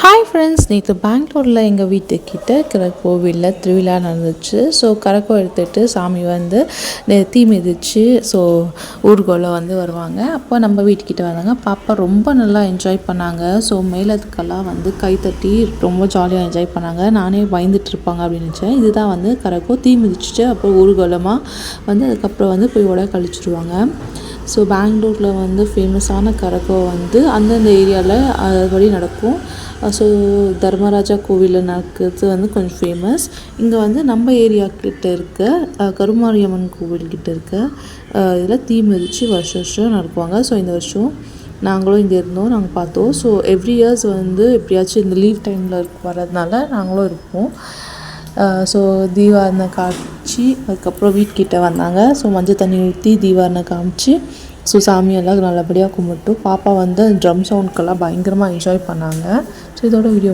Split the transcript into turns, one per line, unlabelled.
Hi friends, நேற்று பெங்களூரில் எங்கள் வீட்டுக்கிட்ட இருக்கிற கோவிலில் திருவிழா நடந்துச்சு. ஸோ கரகம் எடுத்துகிட்டு சாமி வந்து தீ மிதித்து ஊர்கோலம் வருவாங்க. அப்போ நம்ம வீட்டுக்கிட்ட வந்தாங்க. பாப்பா ரொம்ப நல்லா என்ஜாய் பண்ணாங்க. ஸோ மேலத்துக்கெல்லாம் கைத்தட்டி ரொம்ப ஜாலியாக என்ஜாய் பண்ணாங்க. நானே பயந்துட்டு இருப்பாங்க அப்படின்னு நினச்சேன். இதுதான் கரகம் தீ மிதிச்சுட்டு அப்புறம் ஊர்கோலமாக அதுக்கப்புறம் போய் உட கழிச்சிடுவாங்க. ஸோ பெங்களூரில் ஃபேமஸான கரகம் அந்தந்த ஏரியாவில் அதுபடி நடக்கும். ஸோ தர்மராஜா கோவிலில் நடக்கிறது கொஞ்சம் ஃபேமஸ். இங்கே நம்ம ஏரியா கிட்ட இருக்க கருமாரியம்மன் கோவில்கிட்ட இருக்க இதில் தீ மிதித்து வருஷம் நடக்குவாங்க. ஸோ இந்த வருஷம் நாங்களும் இங்கே இருந்தோம், நாங்கள் பார்த்தோம். ஸோ எவ்ரி இயர்ஸ் எப்படியாச்சும் இந்த லீவ் டைமில் வர்றதுனால நாங்களும் இருப்போம். ஸோ தீபாவளி காமிச்சு அதுக்கப்புறம் வீட்டுக்கிட்ட வந்தாங்க. ஸோ மஞ்சள் தண்ணி ஊற்றி தீபாவளி காமிச்சு ஸோ சாமியெல்லாம் நல்லபடியாக கும்பிட்டோம். பாப்பா ட்ரம் சவுண்ட்க்கெல்லாம் பயங்கரமாக என்ஜாய் பண்ணாங்க. ஸோ இதோட வீடியோ